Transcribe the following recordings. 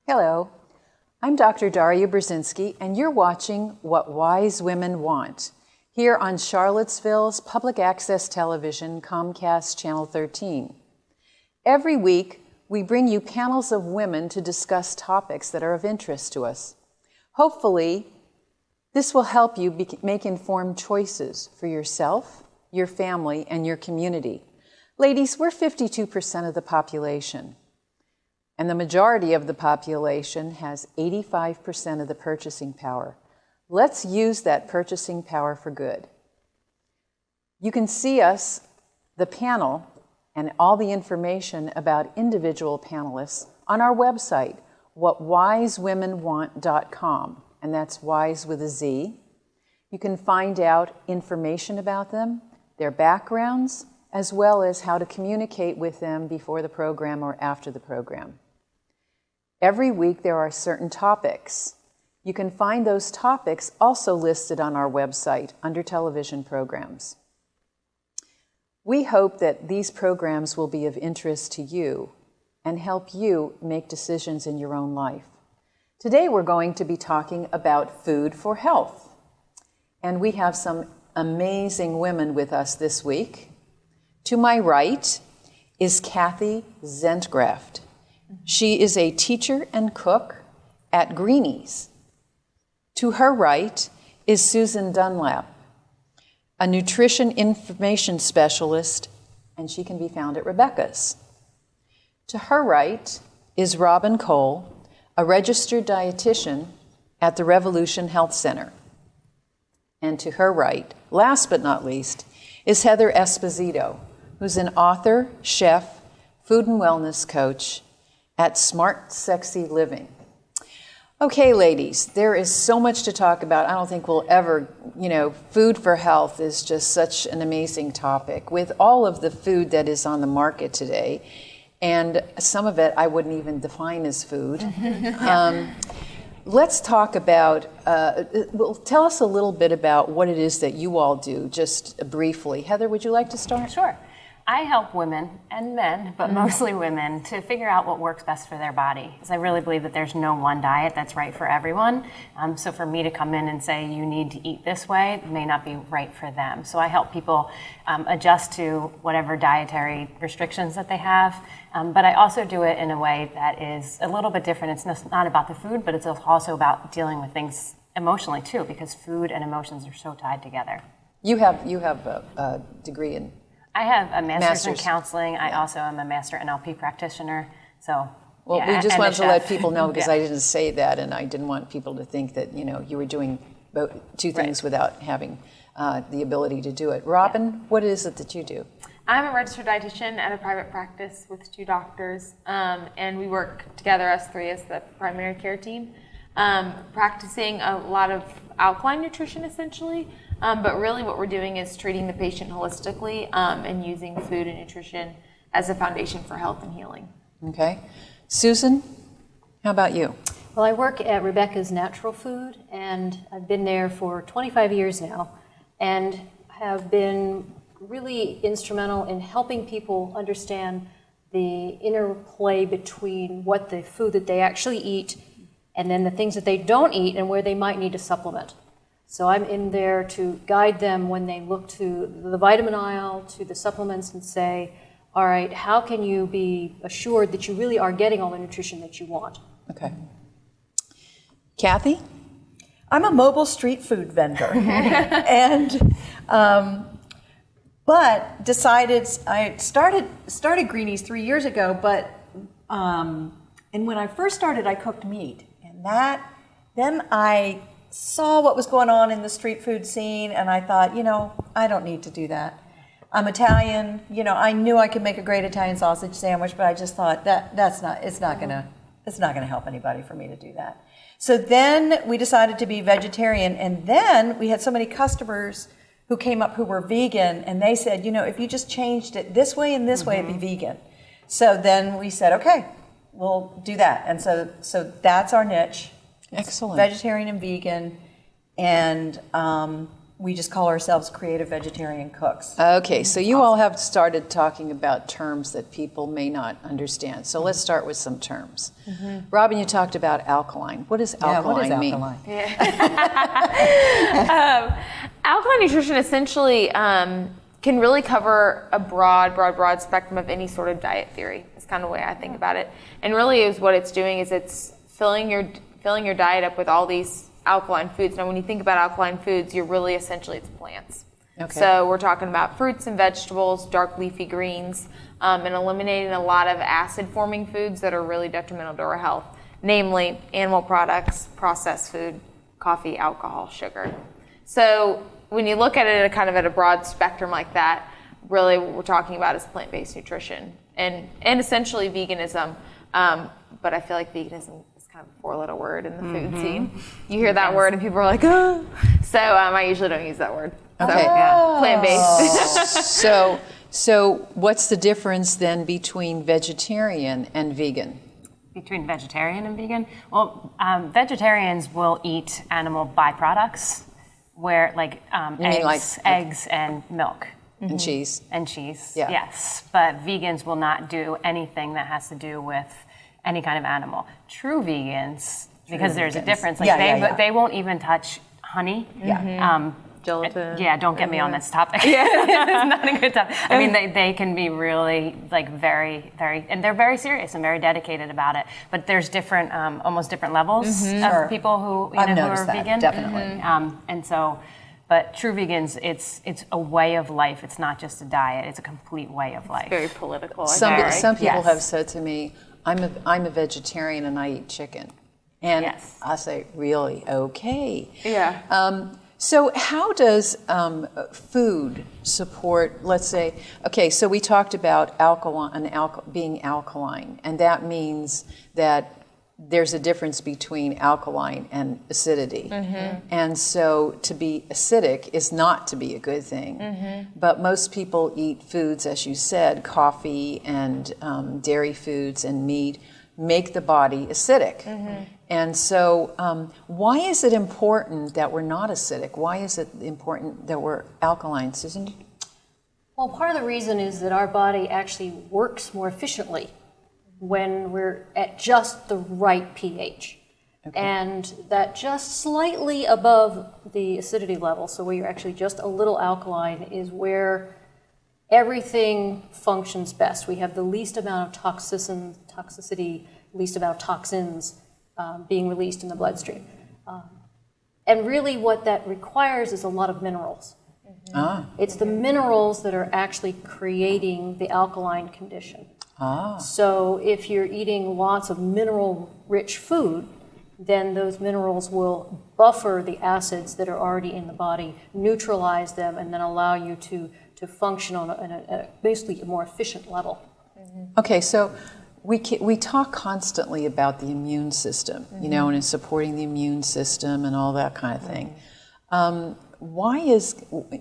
Hello, I'm Dr. Daria Brzezinski, and you're watching What Wize Women Want, here on Charlottesville's public access television, Comcast Channel 13. Every week, we bring you panels of women to discuss topics that are of interest to us. Hopefully, this will help you make informed choices for yourself, your family, and your community. Ladies, we're 52% of the population, and the majority of the population has 85% of the purchasing power. Let's use that purchasing power for good. You can see us, the panel, and all the information about individual panelists on our website, whatwizewomenwant.com, and that's Wize with a Z. You can find out information about them, their backgrounds, as well as how to communicate with them before the program or after the program. Every week there are certain topics. You can find those topics also listed on our website under television programs. We hope that these programs will be of interest to you and help you make decisions in your own life. Today we're going to be talking about food for health. And we have some amazing women with us this week. To my right is Kathy Zentgraft. She is a teacher and cook at Greenie's. To her right is Susan Dunlap, a nutrition information specialist, and she can be found at Rebecca's. To her right is Robyn Coale, a registered dietitian at the Revolution Health Center. And to her right, last but not least, is Heather Esposito, who's an author, chef, food and wellness coach at Smart Sexy Living. Okay, ladies, there is so much to talk about. I don't think we'll ever, food for health is just such an amazing topic with all of the food that is on the market today. And some of it I wouldn't even define as food. Let's talk about, tell us a little bit about what it is that you all do, just briefly. Heather, would you like to start? Sure. I help women and men, but mostly women, to figure out what works best for their body. Because I really believe that there's no one diet that's right for everyone. So for me to come in and say you need to eat this way may not be right for them. So I help people adjust to whatever dietary restrictions that they have. But I also do it in a way that is a little bit different. It's not about the food, but it's also about dealing with things emotionally too, because food and emotions are so tied together. You have a degree in... I have a master's in counseling. I also am a master NLP practitioner. So, well, we just wanted to let people know because I didn't say that, and I didn't want people to think that you were doing two things without having the ability to do it. Robyn, what is it that you do? I'm a registered dietitian at a private practice with 2 doctors, and we work together, us 3, as the primary care team, practicing a lot of alkaline nutrition, essentially. But really what we're doing is treating the patient holistically and using food and nutrition as a foundation for health and healing. Okay. Susan, how about you? Well, I work at Rebecca's Natural Food, and I've been there for 25 years now, and have been really instrumental in helping people understand the interplay between what the food that they actually eat and then the things that they don't eat and where they might need to supplement. So I'm in there to guide them when they look to the vitamin aisle, to the supplements, and say, all right, how can you be assured that you really are getting all the nutrition that you want? Okay. Kathy? I'm a mobile street food vendor. And but decided, I started Greenie's 3 years ago, but and when I first started, I cooked meat. And then I saw what was going on in the street food scene, and I thought, I don't need to do that. I'm Italian, I knew I could make a great Italian sausage sandwich, but I just thought it's not gonna help anybody for me to do that. So then we decided to be vegetarian, and then we had so many customers who came up who were vegan, and they said, if you just changed it this way and this way, it'd be vegan. So then we said, okay, we'll do that. And so that's our niche. Excellent. Vegetarian and vegan, and we just call ourselves creative vegetarian cooks. Okay, so you all have started talking about terms that people may not understand. So let's start with some terms. Robyn, you talked about alkaline. What does alkaline mean? Alkaline nutrition essentially can really cover a broad spectrum of any sort of diet theory. It's kind of the way I think about it. And really is what it's doing is it's filling your diet up with all these alkaline foods. Now, when you think about alkaline foods, you're really essentially it's plants. Okay. So we're talking about fruits and vegetables, dark leafy greens, and eliminating a lot of acid-forming foods that are really detrimental to our health, namely animal products, processed food, coffee, alcohol, sugar. So when you look at it kind of at a broad spectrum like that, really what we're talking about is plant-based nutrition and essentially veganism. But I feel like veganism is kind of a four-letter word in the food scene. You hear that word and people are like, oh. So I usually don't use that word. Okay. So, yeah, plant-based. So what's the difference then between vegetarian and vegan? Between vegetarian and vegan? Well, vegetarians will eat animal byproducts, where eggs and milk. And cheese. And cheese, Yeah. yes. But vegans will not do anything that has to do with any kind of animal. True vegans, because there's a difference, they won't even touch honey. Gelatin. Yeah, don't get me on this topic. It's not a good topic. I mean, they can be really very, very, and they're very serious and very dedicated about it. But there's different, almost different levels of people who I've who noticed are that, vegan. definitely. And so, but true vegans, it's a way of life. It's not just a diet. It's a complete way of life. Very political. Some people Yes. have said to me, I'm a vegetarian and I eat chicken. And Yes. I say, really? Okay. Yeah. So how does food support, let's say, okay, so we talked about being alkaline, and that means that there's a difference between alkaline and acidity. And so to be acidic is not to be a good thing. But most people eat foods, as you said, coffee and dairy foods and meat, make the body acidic. And so why is it important that we're not acidic? Why is it important that we're alkaline, Susan? Well, part of the reason is that our body actually works more efficiently when we're at just the right pH. And that just slightly above the acidity level, so where you're actually just a little alkaline, is where everything functions best. We have the least amount of toxicity, least amount of toxins being released in the bloodstream. And really what that requires is a lot of minerals. It's the minerals that are actually creating the alkaline condition. So if you're eating lots of mineral-rich food, then those minerals will buffer the acids that are already in the body, neutralize them, and then allow you to function on a basically a more efficient level. Okay, so we talk constantly about the immune system, you know, and supporting the immune system and all that kind of thing. Why is,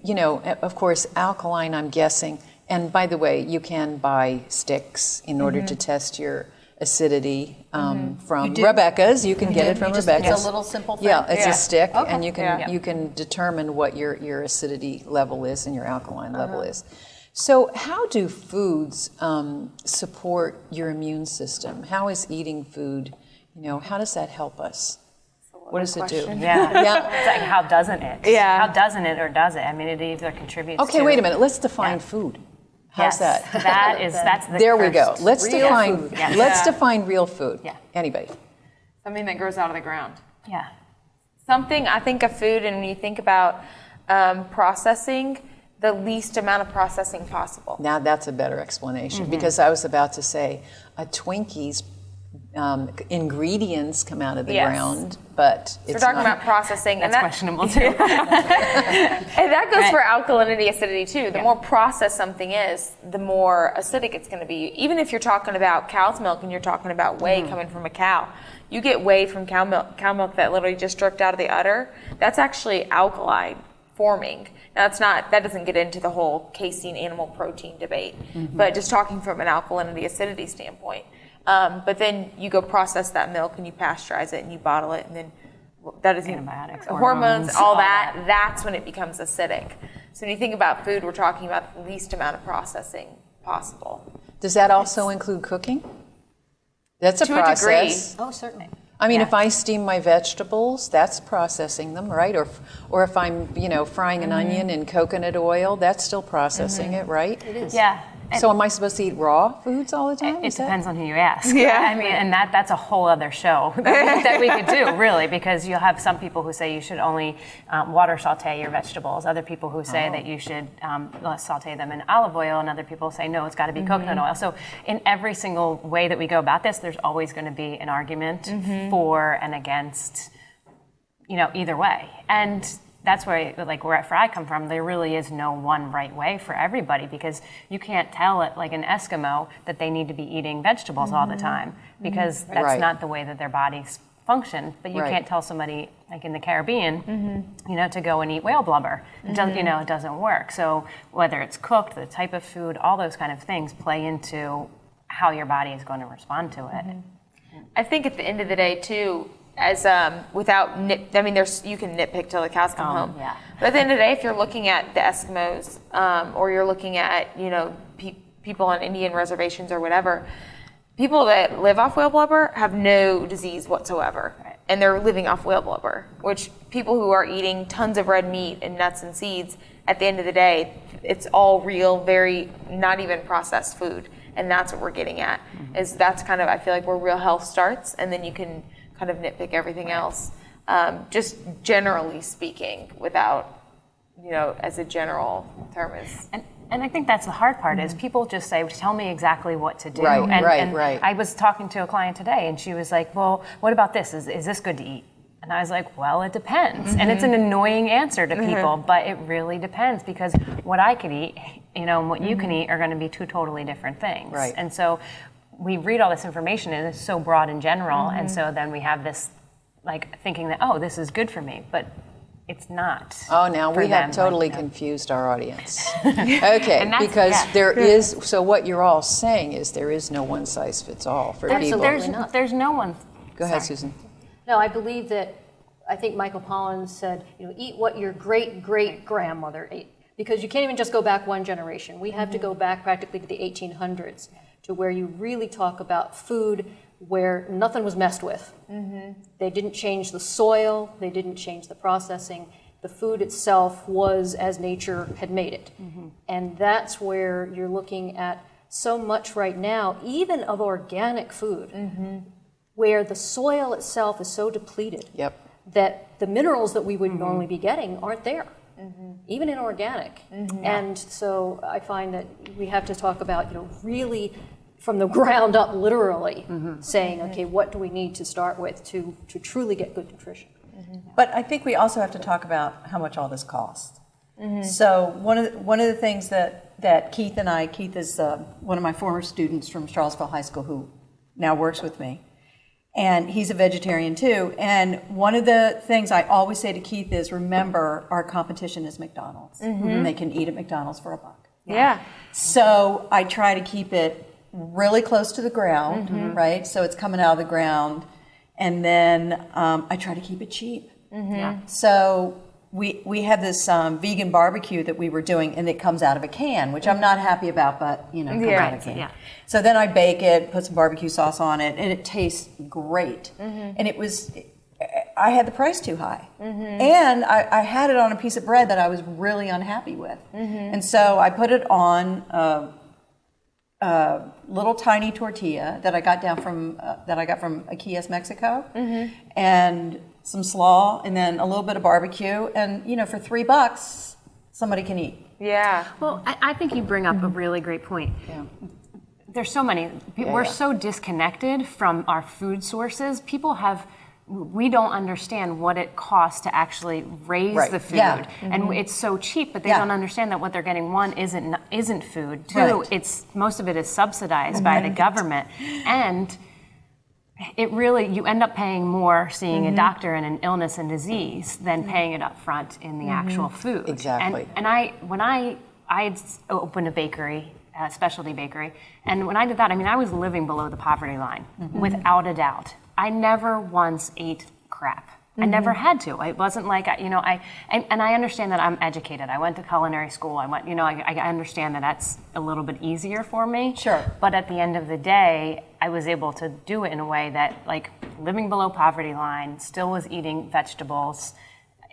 you know, of course, alkaline, I'm guessing, and by the way, you can buy sticks in order to test your acidity from Rebecca's. You can get it from Rebecca's. It's a little simple thing. Yeah, it's a stick, Okay. and you can determine what your acidity level is and your alkaline level is. So how do foods support your immune system? How is eating food, you know, how does that help us? What does it do? Yeah. It's like, how doesn't it? Yeah. How doesn't it or does it? I mean, it either contributes Okay, to... wait a minute. Let's define food. How's that? That's the There we go. first. Let's Real define food. Yes. let's define real food. Yeah. Anybody? Something that grows out of the ground. Yeah. Something, I think of food, and when you think about processing, the least amount of processing possible. Now that's a better explanation because I was about to say a Twinkies ingredients come out of the Yes. ground, but We're it's talking not. about processing, and That's that questionable too. and that goes Right. for alkalinity, acidity too. The more processed something is, the more acidic it's going to be. Even if you're talking about cow's milk and you're talking about whey coming from a cow, you get whey from cow milk that literally just dripped out of the udder. That's actually alkaline forming. Now that doesn't get into the whole casein animal protein debate, but just talking from an alkalinity, acidity standpoint. But then you go process that milk and you pasteurize it and you bottle it and then that is Antibiotics, hormones, hormones, all all that, that's when it becomes acidic. So when you think about food, we're talking about the least amount of processing possible. Does that also include cooking? That's a To a process. degree. Oh, certainly. I mean, Yeah. if I steam my vegetables, that's processing them, right? Or if I'm, frying an onion in coconut oil, that's still processing it, right? It is. Yeah. So am I supposed to eat raw foods all the time? It Is that- depends on who you ask. Yeah. I mean, and that's a whole other show that we could do, really, because you'll have some people who say you should only water saute your vegetables, other people who say that you should saute them in olive oil, and other people say, no, it's got to be coconut oil. So in every single way that we go about this, there's always going to be an argument for and against, either way. And that's where I come from, there really is no one right way for everybody, because you can't tell it like an Eskimo that they need to be eating vegetables all the time, because that's Right. not the way that their bodies function. But you Right. can't tell somebody like in the Caribbean, to go and eat whale blubber. It doesn't, it doesn't work. So whether it's cooked, the type of food, all those kind of things play into how your body is going to respond to it. I think at the end of the day, too, as without you can nitpick till the cows come home. Yeah. But at the end of the day, if you're looking at the Eskimos, or you're looking at people on Indian reservations or whatever, people that live off whale blubber have no disease whatsoever, and they're living off whale blubber. Which people who are eating tons of red meat and nuts and seeds, at the end of the day, it's all real, very not even processed food, and that's what we're getting at. Is that's kind of, I feel like, where real health starts, and then you can kind of nitpick everything else, just generally speaking, without, as a general term is. And I think that's the hard part is people just say, tell me exactly what to do. Right, and right. I was talking to a client today and she was like, well, what about this? Is this good to eat? And I was like, well, it depends. And it's an annoying answer to people, but it really depends, because what I could eat, and what you can eat are going to be two totally different things. Right. And so we read all this information and it's so broad in general. And so then we have this thinking that, oh, this is good for me, but it's not. Oh, now for we have them, totally no. confused our audience. Okay, And that's- because yeah. there is, so what you're all saying is there is no one size fits all for people. There's no one. Go ahead, sorry. Susan. No, I believe that, I think Michael Pollan said, eat what your great-great-grandmother ate. Because you can't even just go back one generation. We have to go back practically to the 1800s, to where you really talk about food where nothing was messed with. They didn't change the soil, they didn't change the processing. The food itself was as nature had made it. And that's where you're looking at so much right now, even of organic food, where the soil itself is so depleted that the minerals that we would normally be getting aren't there, even in organic. And so I find that we have to talk about, really from the ground up, literally saying, okay, what do we need to start with to truly get good nutrition? But I think we also have to talk about how much all this costs. So one of the things that Keith is one of my former students from Charlottesville High School who now works with me, and he's a vegetarian too. And one of the things I always say to Keith is, remember, our competition is McDonald's. And they can eat at McDonald's for $1. Yeah. So I try to keep it really close to the ground, right? So it's coming out of the ground. And then I try to keep it cheap. So we have this vegan barbecue that we were doing, and it comes out of a can, which I'm not happy about, but it comes out of a can. So then I bake it, put some barbecue sauce on it, and it tastes great. And I had the price too high. And I had it on a piece of bread that I was really unhappy with. And so I put it on a little tiny tortilla that I got from Aquiles, Mexico, and some slaw, and then a little bit of barbecue, and for $3, somebody can eat. Yeah. Well, I think you bring up a really great point. There's so many. We're so disconnected from our food sources. We don't understand what it costs to actually raise the food, and it's so cheap. But they don't understand that what they're getting, one, isn't food. Two, most of it is subsidized by the government, and it really, you end up paying more seeing a doctor in an illness and disease than paying it up front in the actual food. Exactly. And when I opened a bakery, a specialty bakery, and when I did that, I was living below the poverty line, without a doubt. I never once ate crap. I never had to. It wasn't like, and I understand that I'm educated. I went to culinary school. I understand that that's a little bit easier for me. Sure. But at the end of the day, I was able to do it in a way that, like, living below poverty line, still was eating vegetables.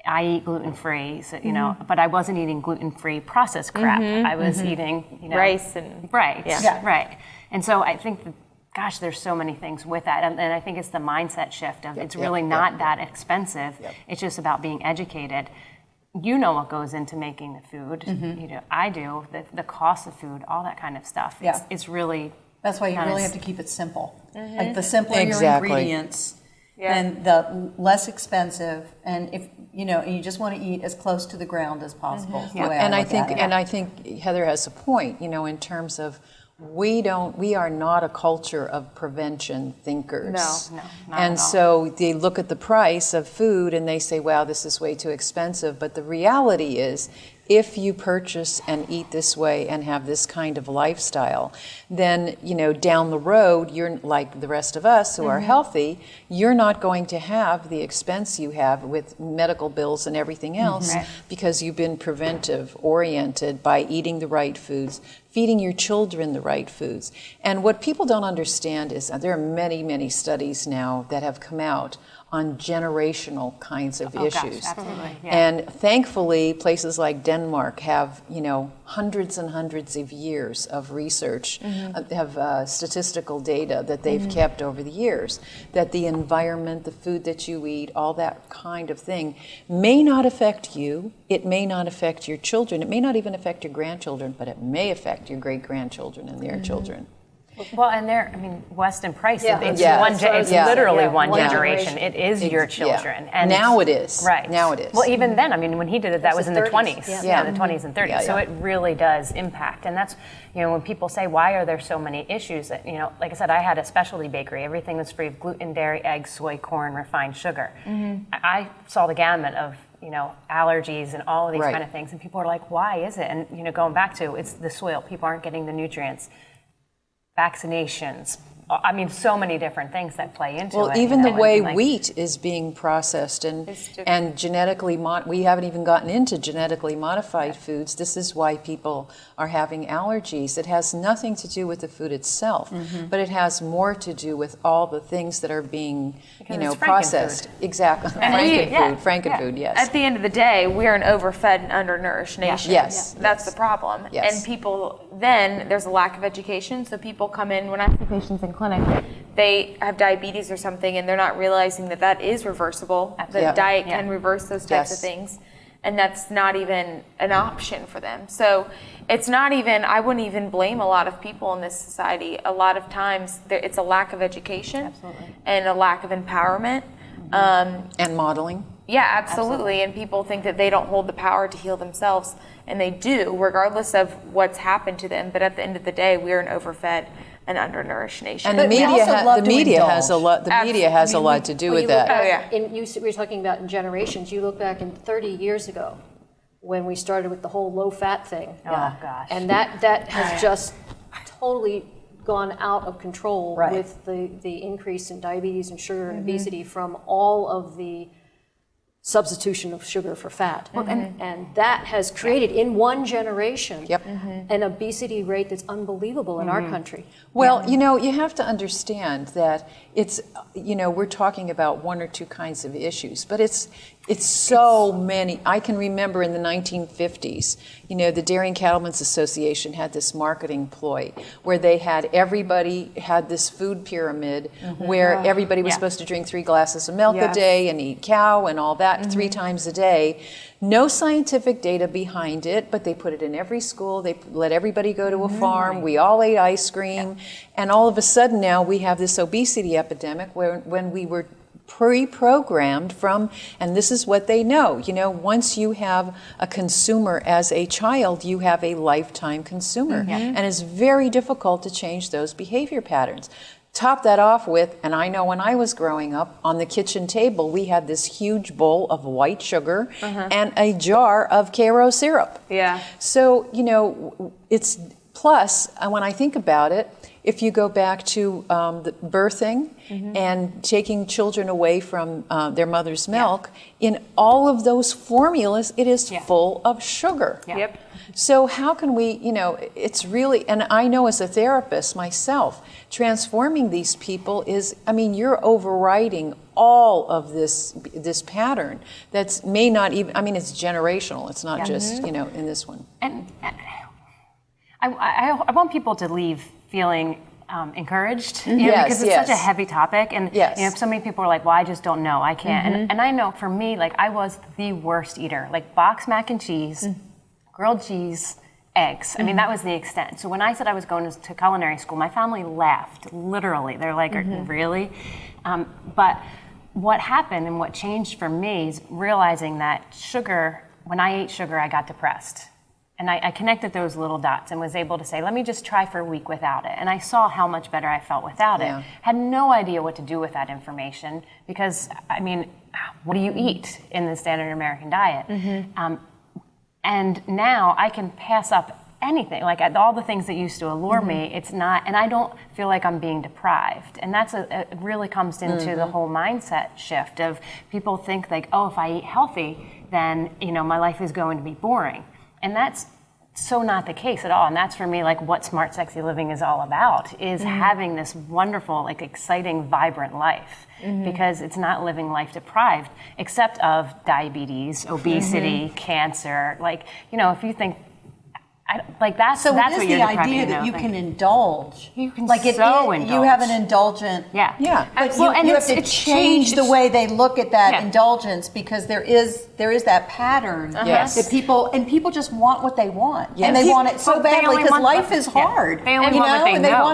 I eat gluten-free, so, but I wasn't eating gluten-free processed crap. I was eating, rice and right, yeah. right. And so I think that, gosh, there's so many things with that, and I think it's the mindset shift of it's really not that expensive. It's just about being educated. You know what goes into making the food. I do. The cost of food, all that kind of stuff. It's really. That's why you really have to keep it simple. Like the simpler your Exactly. ingredients, then the less expensive. And if and you just want to eat as close to the ground as possible. is the way And look at it. I think Heather has a point, in terms of we are not a culture of prevention thinkers. No, not and at all. so they look at the price of food and they say, wow, this is way too expensive. But the reality is, if you purchase and eat this way and have this kind of lifestyle, then, down the road, you're like the rest of us who are healthy, you're not going to have the expense you have with medical bills and everything else because you've been preventive oriented by eating the right foods, feeding your children the right foods. And what people don't understand is there are many, many studies now that have come out on generational kinds of issues. Gosh, absolutely. Yeah. And thankfully, places like Denmark have, hundreds and hundreds of years of research, have statistical data that they've kept over the years, that the environment, the food that you eat, all that kind of thing may not affect you, it may not affect your children, it may not even affect your grandchildren, but it may affect your great-grandchildren and their children. Well, and West and Price, it's it's literally one Yeah. generation. It is your children. And now it is. Right. Now it is. Well, even then, when he did it, that was the in the 30s. 20s. Yeah. The 20s and 30s. Yeah, So yeah. it really does impact. And that's, when people say, why are there so many issues? That, like I said, I had a specialty bakery. Everything was free of gluten, dairy, eggs, soy, corn, refined sugar. I saw the gamut of allergies and all of these kind of things. And people are like, why is it? And, going back to, it's the soil. People aren't getting the nutrients. Vaccinations. So many different things that play into it. Well, even the way wheat is being processed and genetically, we haven't even gotten into genetically modified foods. This is why people are having allergies. It has nothing to do with the food itself, but it has more to do with all the things that are being, it's processed. Frankenfood. Exactly. Frankenfood, yes. At the end of the day, we're an overfed and undernourished nation. Yes. That's the problem. Yes. And people, then there's a lack of education. So people come in, when I see patients in clinic, they have diabetes or something and they're not realizing that that is reversible. That diet can reverse those types of things. And that's not even an option for them. So it's not even, I wouldn't even blame a lot of people in this society. A lot of times it's a lack of education and a lack of empowerment. And modeling. Yeah, absolutely. And people think that they don't hold the power to heal themselves, and they do, regardless of what's happened to them. But at the end of the day, we're an overfed and undernourished nation. And the media has a lot. The media has a lot to do with that. We were talking about in generations. You look back in 30 years ago, when we started with the whole low-fat thing. Oh gosh. And that has just totally gone out of control with the increase in diabetes and sugar and obesity from all of the substitution of sugar for fat. And that has created in one generation an obesity rate that's unbelievable in our country. Well, you have to understand that it's, we're talking about one or two kinds of issues, but it's so many. I can remember in the 1950s, the Dairy and Cattlemen's Association had this marketing ploy where they had everybody had this food pyramid where everybody was supposed to drink 3 glasses of milk a day and eat cow and all that 3 times a day. No scientific data behind it, but they put it in every school. They let everybody go to a farm. We all ate ice cream. And all of a sudden now we have this obesity epidemic when we were pre-programmed from, and this is what they know, once you have a consumer as a child, you have a lifetime consumer. And it's very difficult to change those behavior patterns. Top that off with, and I know when I was growing up, on the kitchen table, we had this huge bowl of white sugar and a jar of Karo syrup. Yeah. So, it's, plus, when I think about it, if you go back to the birthing and taking children away from their mother's milk, in all of those formulas, it is full of sugar. Yep. So how can we, it's really, and I know as a therapist myself, transforming these people is, you're overriding all of this pattern that's may not even, it's generational. It's not just, in this one. And I want people to leave feeling encouraged, because it's such a heavy topic, and so many people are like, well, I just don't know, I can't. And I know for me, like, I was the worst eater, like box mac and cheese, grilled cheese, eggs. That was the extent. So when I said I was going to culinary school, my family laughed, literally. They're like, really? But what happened and what changed for me is realizing that sugar, when I ate sugar, I got depressed. And I connected those little dots and was able to say, let me just try for a week without it. And I saw how much better I felt without it. Had no idea what to do with that information because, what do you eat in the standard American diet? And now I can pass up anything, like all the things that used to allure me, it's not, and I don't feel like I'm being deprived. And that's it really comes into the whole mindset shift of people think like, oh, if I eat healthy, then, my life is going to be boring. And that's so not the case at all. And that's for me, like what smart, sexy living is all about, is having this wonderful, like exciting, vibrant life. Because it's not living life deprived, except of diabetes, obesity, cancer. Like, if you think, that's so what it is you're the idea that you can indulge. You can indulge. You have an indulgent. But you have to change the way they look at that indulgence because there is that pattern that people just want what they want and they want it so badly because life is hard. They only want what they know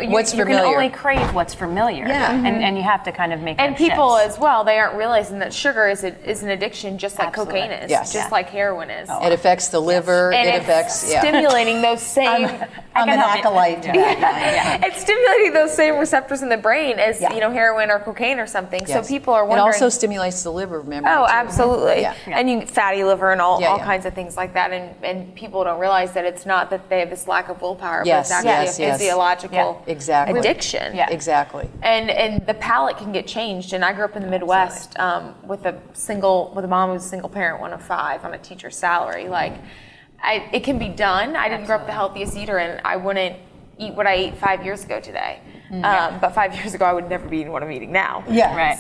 too. What's familiar. You can only crave what's familiar. And you have to kind of make. And people as well, they aren't realizing that sugar is an addiction just like cocaine is, just like heroin is. It affects the liver. And it affects stimulating those same. I'm an acolyte to that. It's stimulating those same receptors in the brain as heroin or cocaine or something. So people are wondering. It also stimulates the liver memory. Oh, too. absolutely. And fatty liver and all kinds of things like that. And people don't realize that it's not that they have this lack of willpower, but it's actually a physiological addiction. Exactly. And the palate can get changed. And I grew up in the Midwest with a mom who was a single parent, one of 5, on a teacher's salary. It can be done. I didn't grow up the healthiest eater, and I wouldn't eat what I ate 5 years ago today. But 5 years ago, I would never be eating what I'm eating now.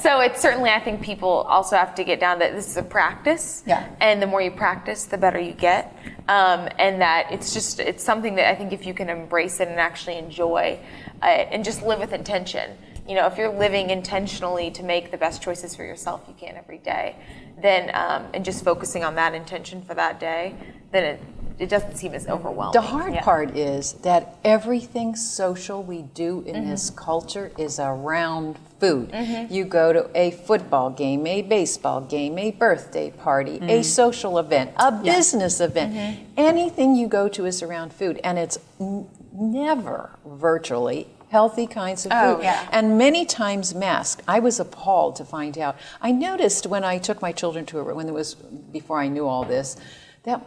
So it's certainly, I think people also have to get down that this is a practice. And the more you practice, the better you get. And that it's something that I think if you can embrace it and actually enjoy it and just live with intention. If you're living intentionally to make the best choices for yourself you can every day, then and just focusing on that intention for that day, then it doesn't seem as overwhelming. The hard part is that everything social we do in this culture is around food. You go to a football game, a baseball game, a birthday party, a social event, a business event. Anything you go to is around food, and it's never virtually healthy kinds of food, and many times masked. I was appalled to find out. I noticed when I took my children to when it was before I knew all this, that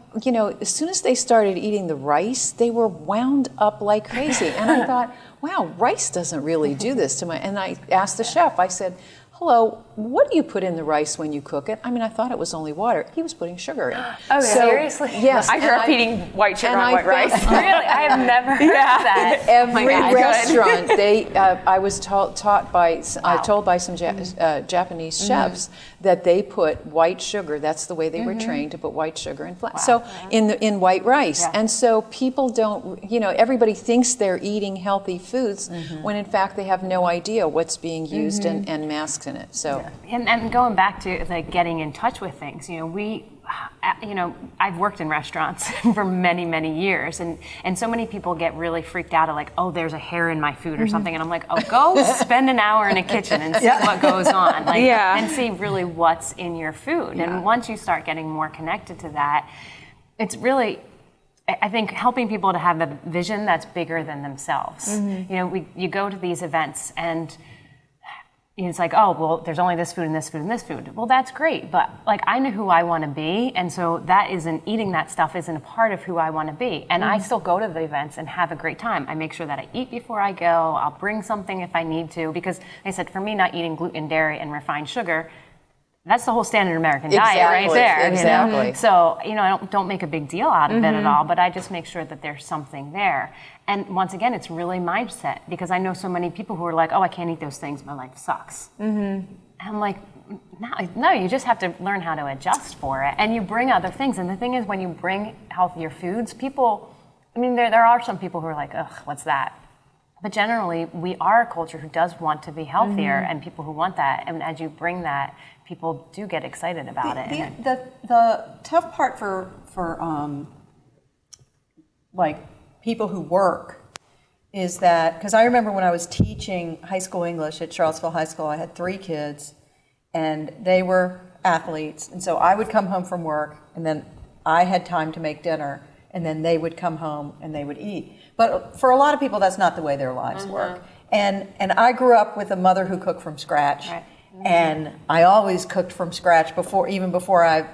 as soon as they started eating the rice, they were wound up like crazy. And I thought, wow, rice doesn't really do this to my. And I asked the chef. I said, hello, what do you put in the rice when you cook it? I thought it was only water. He was putting sugar in. Oh, seriously? Yes. I grew up eating white sugar on white rice. Really? I have never heard that. Every restaurant, I was told by some Japanese chefs that they put white sugar. That's the way they were trained to put white sugar in flour. So in white rice, and so people don't. Everybody thinks they're eating healthy foods when in fact they have no idea what's being used and masked in it. So and going back to like getting in touch with things, I've worked in restaurants for many, many years, and so many people get really freaked out at like, oh, there's a hair in my food or something, and I'm like, oh, go spend an hour in a kitchen and see what goes on, and see really what's in your food. And once you start getting more connected to that, it's really, I think, helping people to have a vision that's bigger than themselves. You go to these events and it's like, oh, well, there's only this food and this food and this food. Well, that's great, but like I know who I want to be, and so eating that stuff isn't a part of who I want to be. And I still go to the events and have a great time. I make sure that I eat before I go. I'll bring something if I need to, because like I said, for me, not eating gluten, dairy, and refined sugar, that's the whole standard American diet right there. Exactly. You know? So, I don't make a big deal out of it at all, but I just make sure that there's something there. And once again, it's really mindset, because I know so many people who are like, oh, I can't eat those things, my life sucks. And I'm like, no, you just have to learn how to adjust for it. And you bring other things. And the thing is, when you bring healthier foods, people, there are some people who are like, ugh, what's that? But generally, we are a culture who does want to be healthier, and people who want that. And as you bring that, people do get excited about it. The tough part for like people who work is that, because I remember when I was teaching high school English at Charlottesville High School, I had 3 kids, and they were athletes, and so I would come home from work, and then I had time to make dinner, and then they would come home and they would eat. But for a lot of people, that's not the way their lives work. And I grew up with a mother who cooked from scratch. Right. And I always cooked from scratch even before I,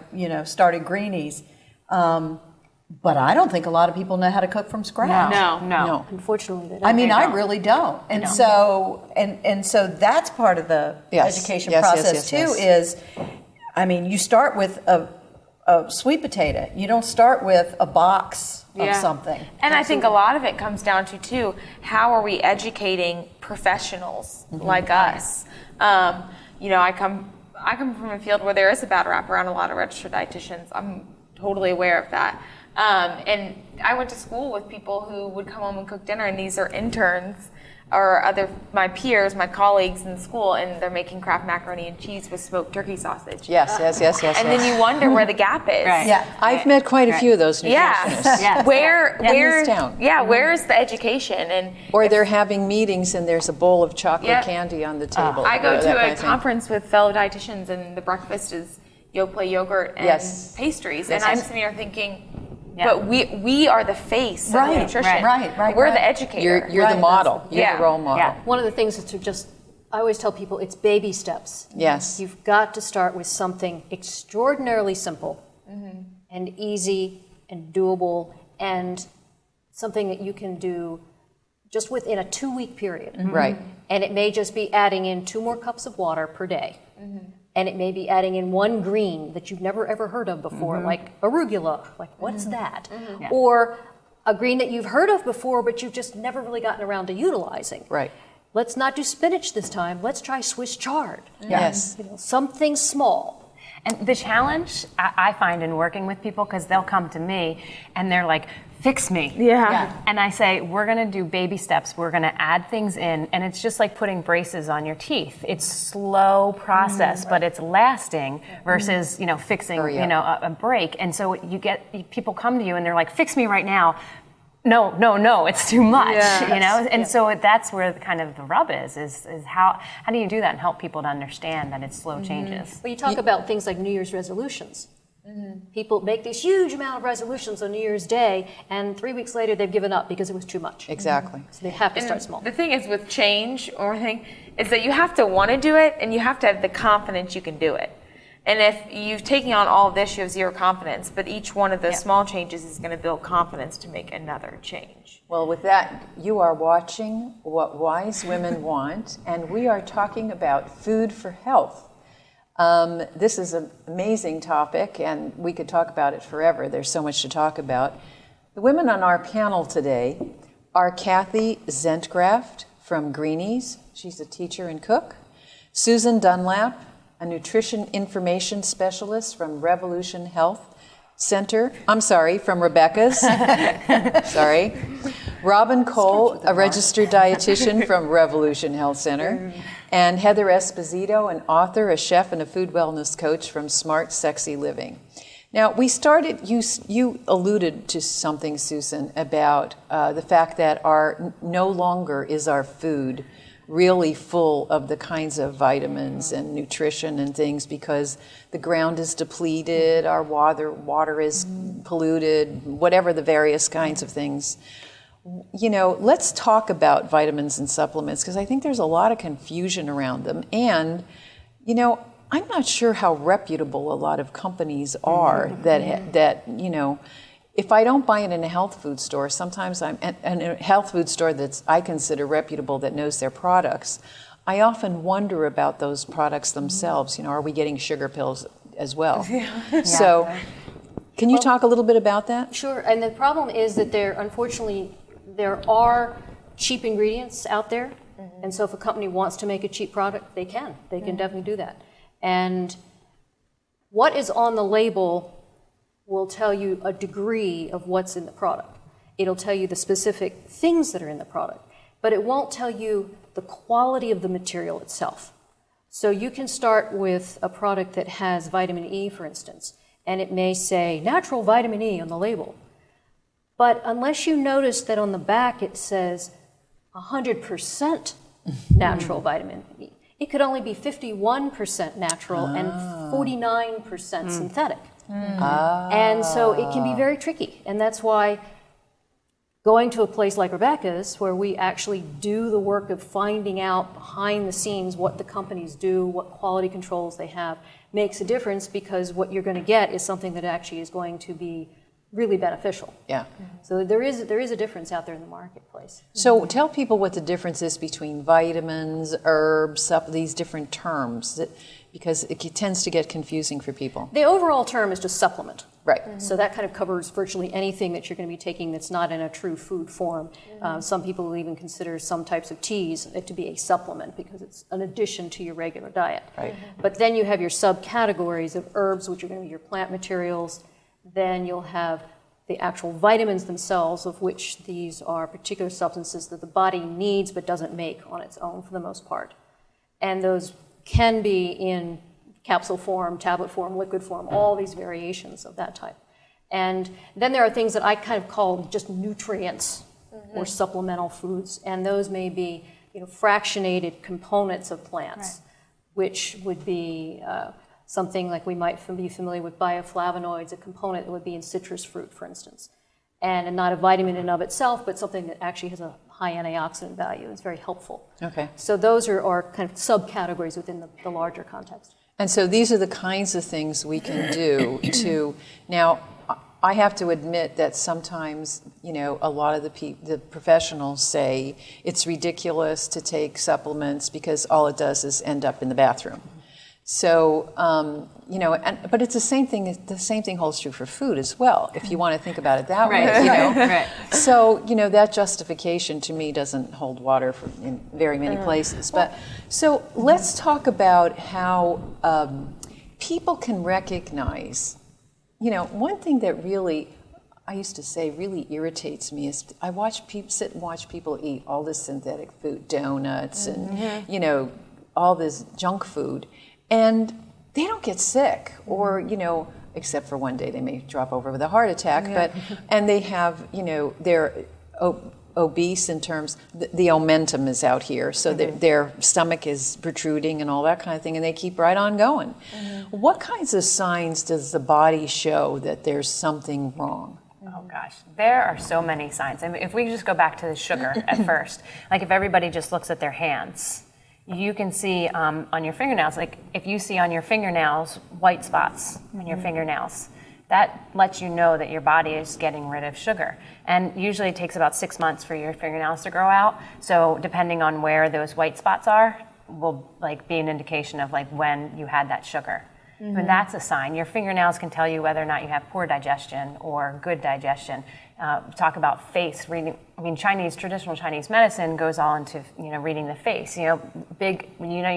started Greenies. But I don't think a lot of people know how to cook from scratch. No. Unfortunately, they don't. I really don't. And so that's part of the education process too. Is, you start with a sweet potato. You don't start with a box of something. And I think a lot of it comes down to too, how are we educating professionals like us? I come from a field where there is a bad rap around a lot of registered dietitians. I'm totally aware of that. And I went to school with people who would come home and cook dinner, and these are interns or my peers, my colleagues in school, and they're making Kraft macaroni and cheese with smoked turkey sausage. Yes. And then you wonder where the gap is. Right. Yeah, I've met quite a few of those nutritionists. Where in this town. Where is the education? Or they're having meetings and there's a bowl of chocolate candy on the table. I go to a conference with fellow dietitians, and the breakfast is Yoplait yogurt and pastries, and I'm sitting here thinking, but we are the face of nutrition. Right. We're the educator. You're the model. You're the role model. One of the things is I always tell people, it's baby steps. Yes. You've got to start with something extraordinarily simple and easy and doable, and something that you can do just within a 2-week period. Right. And it may just be adding in 2 more cups of water per day. And it may be adding in 1 green that you've never ever heard of before, like arugula. Like, what's that? Or a green that you've heard of before, but you've just never really gotten around to utilizing. Right. Let's not do spinach this time. Let's try Swiss chard. Yes. Something small. And the challenge I find in working with people, because they'll come to me and they're like, fix me. And I say, we're going to do baby steps. We're going to add things in. And it's just like putting braces on your teeth. It's slow process, but it's lasting versus, fixing, a break. And so people come to you and they're like, fix me right now. No, it's too much, And so that's where kind of the rub is how do you do that and help people to understand that it's slow changes? Well, you talk about things like New Year's resolutions. People make these huge amount of resolutions on New Year's Day, and 3 weeks later they've given up because it was too much. Exactly. So they have to start small. The thing is with change is that you have to want to do it, and you have to have the confidence you can do it. And if you've taken on all of this, you have zero confidence, but each one of those small changes is going to build confidence to make another change. Well, with that, you are watching What Wize Women Want, and we are talking about food for health. This is an amazing topic, and we could talk about it forever. There's so much to talk about. The women on our panel today are Kathy Zentgraft from Greenies. She's a teacher and cook. Susan Dunlap, a nutrition information specialist from Revolution Health Center. From Rebecca's. Sorry. Robyn Coale, a registered dietitian from Revolution Health Center. And Heather Esposito, an author, a chef, and a food wellness coach from Smart Sexy Living. Now, we started, you alluded to something, Susan, about the fact that no longer is our food really full of the kinds of vitamins and nutrition and things because the ground is depleted, our water is polluted, whatever the various kinds of things. let's talk about vitamins and supplements, because I think there's a lot of confusion around them. And, I'm not sure how reputable a lot of companies are that if I don't buy it in a health food store, sometimes in a health food store I consider reputable, that knows their products, I often wonder about those products themselves. Are we getting sugar pills as well? So can you talk a little bit about that? Sure, and the problem is that unfortunately, there are cheap ingredients out there, and so if a company wants to make a cheap product, they can definitely do that. And what is on the label will tell you a degree of what's in the product. It'll tell you the specific things that are in the product, but it won't tell you the quality of the material itself. So you can start with a product that has vitamin E, for instance, and it may say natural vitamin E on the label. But unless you notice that on the back it says 100% natural vitamin E, it could only be 51% natural and 49% synthetic. And so it can be very tricky. And that's why going to a place like Rebecca's, where we actually do the work of finding out behind the scenes what the companies do, what quality controls they have, makes a difference, because what you're going to get is something that actually is going to be really beneficial. Yeah. So there is a difference out there in the marketplace. So tell people what the difference is between vitamins, herbs, these different terms, because it tends to get confusing for people. The overall term is just supplement. Right. So that kind of covers virtually anything that you're going to be taking that's not in a true food form. Some people will even consider some types of teas to be a supplement because it's an addition to your regular diet. Right. But then you have your subcategories of herbs, which are going to be your plant materials. Then you'll have the actual vitamins themselves, of which these are particular substances that the body needs but doesn't make on its own for the most part. And those can be in capsule form, tablet form, liquid form, all these variations of that type. And then there are things that I kind of call just nutrients or supplemental foods, and those may be fractionated components of plants, which would be something like we might be familiar with bioflavonoids, a component that would be in citrus fruit, for instance. And not a vitamin in and of itself, but something that actually has a high antioxidant value. It's very helpful. Okay. So those are kind of subcategories within the larger context. And so these are the kinds of things we can do to, now, I have to admit that sometimes, a lot of the professionals say it's ridiculous to take supplements because all it does is end up in the bathroom. So, but it's the same thing. The same thing holds true for food as well, if you want to think about it that way. Right. So, that justification to me doesn't hold water in very many places. But so let's talk about how people can recognize. One thing that really, I used to say, really irritates me is I sit and watch people eat all this synthetic food, donuts, and all this junk food. And they don't get sick, or, except for one day they may drop over with a heart attack, and they have, they're obese in terms, the omentum is out here, so their stomach is protruding and all that kind of thing, and they keep right on going. What kinds of signs does the body show that there's something wrong? Oh gosh, there are so many signs. I mean, if we just go back to the sugar at first, like if everybody just looks at their hands, you can see on your fingernails, like if you see on your fingernails white spots on your fingernails, that lets you know that your body is getting rid of sugar. And usually it takes about 6 months for your fingernails to grow out. So depending on where those white spots are, will be an indication of when you had that sugar. And that's a sign. Your fingernails can tell you whether or not you have poor digestion or good digestion. Talk about face reading. I mean, traditional Chinese medicine goes on to reading the face. You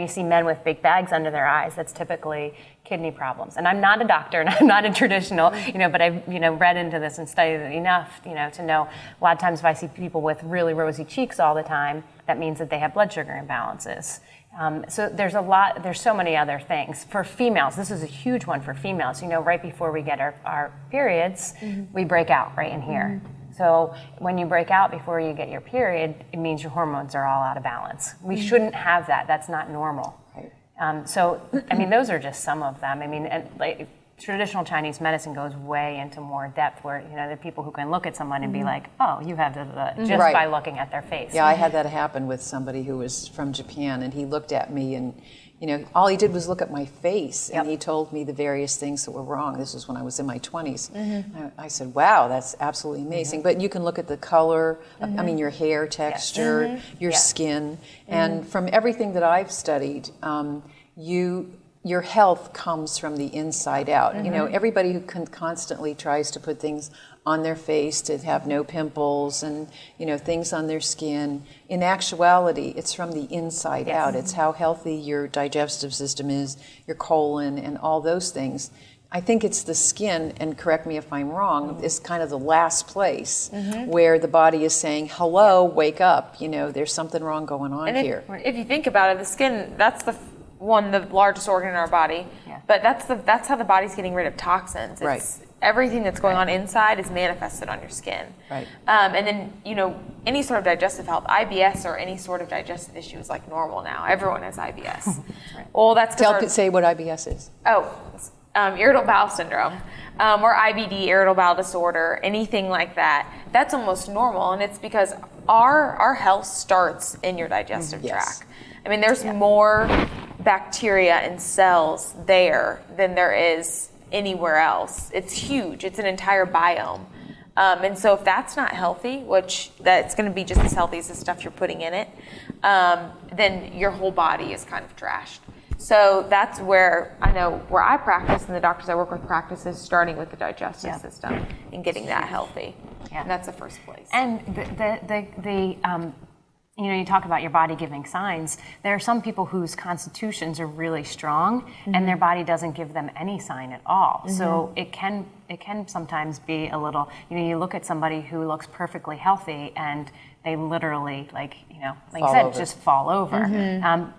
see men with big bags under their eyes. That's typically kidney problems. And I'm not a doctor, and I'm not a traditional, but I've read into this and studied it enough, to know. A lot of times, if I see people with really rosy cheeks all the time, that means that they have blood sugar imbalances. So there's so many other things. For females, this is a huge one for females. Right before we get our periods, we break out right in here. So when you break out before you get your period, it means your hormones are all out of balance. We shouldn't have that. That's not normal. Right. So, those are just some of them. traditional Chinese medicine goes way into more depth where, there are people who can look at someone and be like, oh, you have just Right. by looking at their face. Yeah, I had that happen with somebody who was from Japan, and he looked at me and, all he did was look at my face, and he told me the various things that were wrong. This was when I was in my 20s. I said, wow, that's absolutely amazing. But you can look at the color, your hair texture, your skin, and from everything that I've studied, your health comes from the inside out. Everybody who constantly tries to put things on their face to have no pimples and things on their skin, in actuality it's from the inside out. It's how healthy your digestive system is, your colon, and all those things. I think it's the skin, and correct me if I'm wrong, is kind of the last place where the body is saying, hello, wake up, there's something wrong going on here. If you think about it, the skin, that's the largest organ in our body, but that's how the body's getting rid of toxins. It's, everything that's going on inside is manifested on your skin. Right. And then, any sort of digestive health, IBS or any sort of digestive issue is like normal now. Everyone has IBS. Well, that's Say what IBS is. Irritable bowel syndrome, or IBD, irritable bowel disorder, anything like that. That's almost normal, and it's because our health starts in your digestive tract. I mean, there's more bacteria and cells there than there is anywhere else. It's huge. It's an entire biome. And so if that's not healthy, which that's going to be just as healthy as the stuff you're putting in it, then your whole body is kind of trashed. So that's where I know where I practice and the doctors I work with practice is starting with the digestive system and getting that healthy. And that's the first place. And you talk about your body giving signs. There are some people whose constitutions are really strong and their body doesn't give them any sign at all. So it can sometimes be a little, you look at somebody who looks perfectly healthy and they literally just fall over.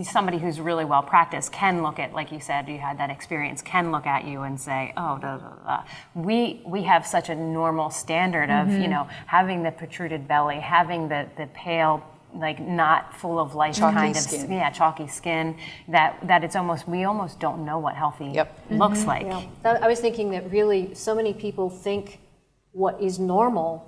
Somebody who's really well practiced can look at, like you said, you had that experience, can look at you and say, oh, da, da, da. We have such a normal standard of, having the protruded belly, having the pale, not full of life kind of skin. Chalky skin, that it's we almost don't know what healthy looks like. Yeah. I was thinking that really so many people think what is normal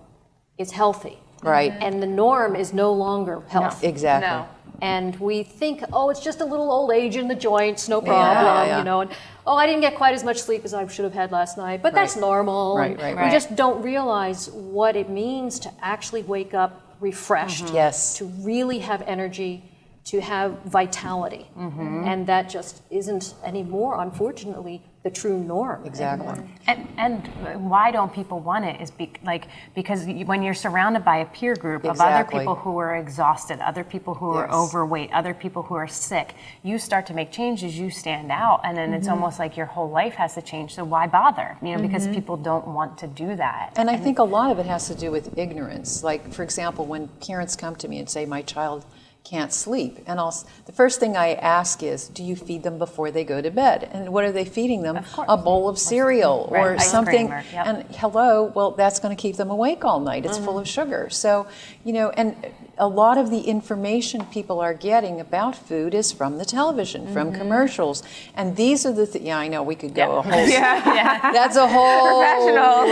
is healthy. Right. And the norm is no longer health. Exactly. No. And we think, it's just a little old age in the joints, no problem, and I didn't get quite as much sleep as I should have had last night, but that's normal. Right. We just don't realize what it means to actually wake up refreshed, Yes. to really have energy, to have vitality. And that just isn't anymore, unfortunately, the true norm. Exactly. And why don't people want it is because when you're surrounded by a peer group of other people who are exhausted, other people who are overweight, other people who are sick, you start to make changes, you stand out, and then it's almost like your whole life has to change. So why bother? Because people don't want to do that. And I think a lot of it has to do with ignorance. Like, for example, when parents come to me and say, my child can't sleep, and the first thing I ask is, do you feed them before they go to bed? And what are they feeding them? A bowl of cereal or something. And well, that's going to keep them awake all night. It's full of sugar. So, and a lot of the information people are getting about food is from the television, from commercials. And these are the I know we could go a whole, that's a whole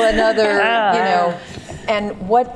another, and what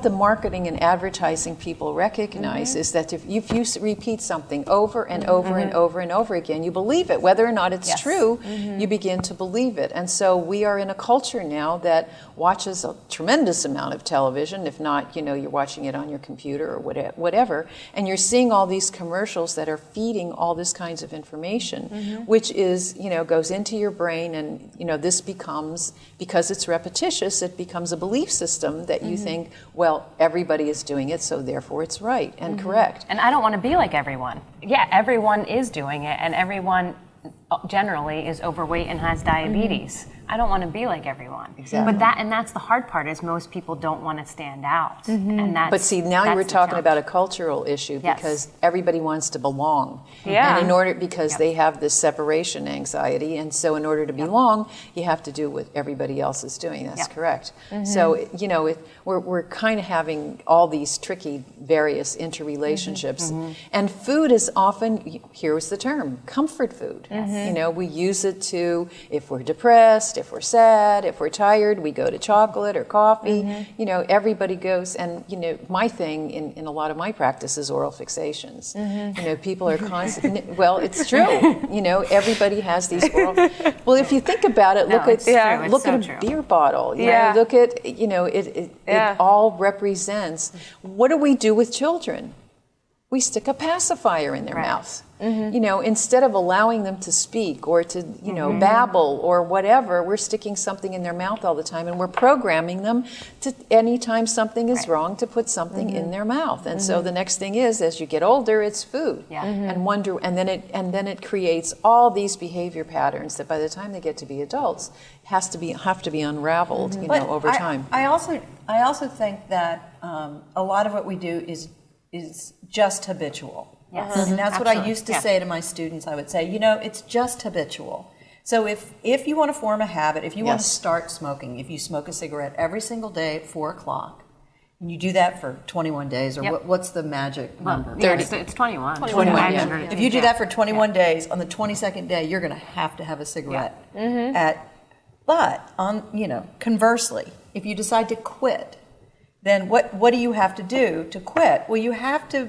the marketing and advertising people recognize is that if you repeat something over and over and over and over again, you believe it. Whether or not it's true, you begin to believe it. And so we are in a culture now that watches a tremendous amount of television. If not, you're watching it on your computer or whatever, and you're seeing all these commercials that are feeding all this kinds of information, which is, goes into your brain, and, this becomes, because it's repetitious, it becomes a belief system that you think, well, everybody is doing it, so therefore it's right and correct. And I don't want to be like everyone. Yeah, everyone is doing it, and everyone generally is overweight and has diabetes. I don't want to be like everyone. Exactly. But that's the hard part is most people don't want to stand out. And But see, now you were talking about a cultural issue because everybody wants to belong. Yeah. And because they have this separation anxiety, and so in order to belong, you have to do what everybody else is doing. That's correct. So, we're kind of having all these tricky various interrelationships. And food is often, here's the term, comfort food. You know, we use it to, if we're depressed, if we're sad, if we're tired, we go to chocolate or coffee. You know, everybody goes, and you know, my thing in a lot of my practice is oral fixations. You know, people are constantly, well, it's true. You know, everybody has these oral, well, if you think about it, look at look at a beer bottle. You know, look at, you know, it all represents, what do we do with children? We stick a pacifier in their mouth. You know, instead of allowing them to speak or to, you know, babble or whatever, we're sticking something in their mouth all the time, and we're programming them to, anytime something is wrong, to put something in their mouth. And so the next thing is, as you get older, it's food. And then it creates all these behavior patterns that by the time they get to be adults have to be unraveled, you know, over time. I also think that a lot of what we do is just habitual. Yes. And that's what I used to say to my students. I would say, you know, it's just habitual. So if you want to form a habit, if you want to start smoking, if you smoke a cigarette every single day at 4 o'clock, and you do that for 21 days, or what's the magic number? 30. It's 21. 21, If you do that for 21 days, on the 22nd day, you're going to have a cigarette. But on, you know, conversely, if you decide to quit, then what do you have to do to quit? Well, you have to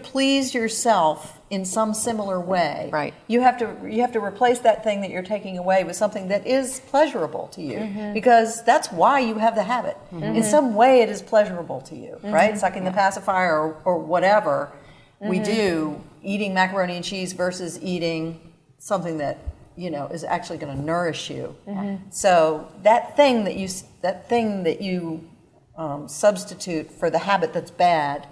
please yourself in some similar way. Right. You have to replace that thing that you're taking away with something that is pleasurable to you, because that's why you have the habit. In some way, it is pleasurable to you, right? Sucking the pacifier or whatever we do, eating macaroni and cheese versus eating something that, you know, is actually going to nourish you. So that thing that you substitute for the habit that's bad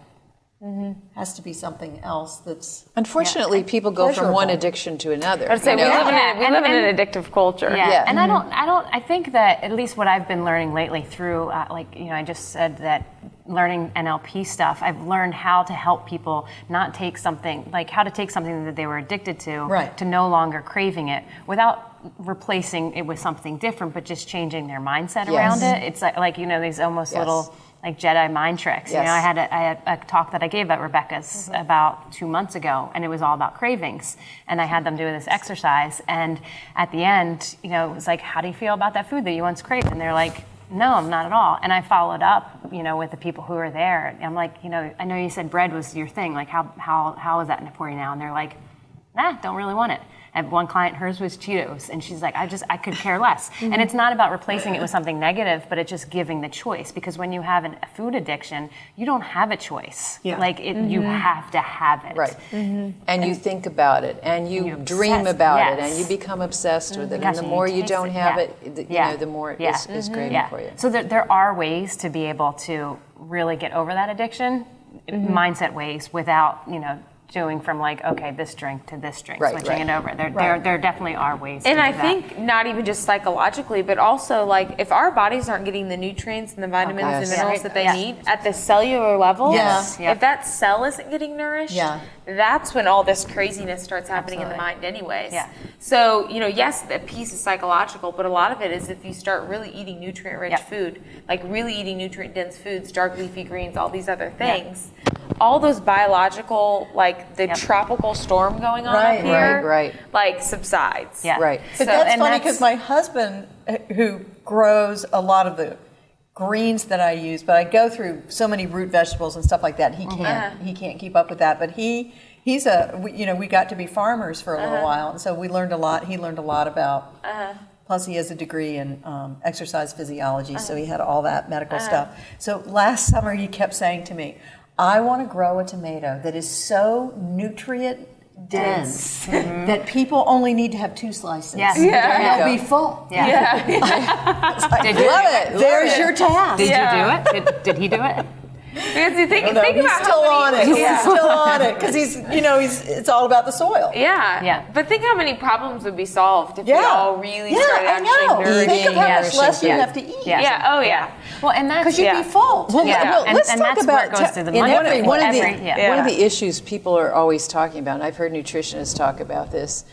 has to be something else that's unfortunately people go from one addiction to another. I'd say we live in an addictive culture. And I think that at least what I've been learning lately through like, you know, I just said that learning NLP stuff, I've learned how to help people not take something, like how to take something that they were addicted to no longer craving it without replacing it with something different, but just changing their mindset around it. It's like, you know, these almost little like Jedi mind tricks. You know, I had a talk that I gave at Rebecca's about 2 months ago, and it was all about cravings. And I had them do this exercise, and at the end, you know, it was like, how do you feel about that food that you once craved? And they're like, no, not at all. And I followed up, you know, with the people who were there. And I'm like, you know, I know you said bread was your thing. Like, how is that for you now? And they're like, nah, don't really want it. And one client, hers was Cheetos, and she's like, I could care less. And it's not about replacing it with something negative, but it's just giving the choice. Because when you have a food addiction, you don't have a choice. Like, you have to have it. Right. And you think about it, and you dream about it, and you become obsessed with it. And the more you don't have it, you know, the more it is grating for you. So there are ways to be able to really get over that addiction, mindset ways, without, you know, doing from like, okay, this drink to this drink, switching it over. There definitely are ways to do that. And I think not even just psychologically, but also like if our bodies aren't getting the nutrients and the vitamins and minerals that they need at the cellular level, if that cell isn't getting nourished, that's when all this craziness starts happening in the mind anyways. So, you know, yes, the piece is psychological, but a lot of it is if you start really eating nutrient-rich food, like really eating nutrient-dense foods, dark leafy greens, all these other things, all those biological, like the tropical storm going on up here, like subsides. Right. But that's funny because my husband, who grows a lot of the greens that I use, but I go through so many root vegetables and stuff like that. He can't keep up with that. But we got to be farmers for a little while, and so we learned a lot. He learned a lot about. Plus, he has a degree in exercise physiology, so he had all that medical stuff. So last summer, he kept saying to me, I want to grow a tomato that is so nutrient dense that people only need to have 2 slices. And they'll be full. Did you Love it. There's your task. Did you do it? Did he do it? Because you think about he's still on it. He's still on it because it's all about the soil. But think how many problems would be solved if we all really started actually nourishing. Think of how much less you have to eat. Well, and that's because you'd be full. Well, let's talk that's about where it goes to the money. one of the issues people are always talking about, and I've heard nutritionists talk about this.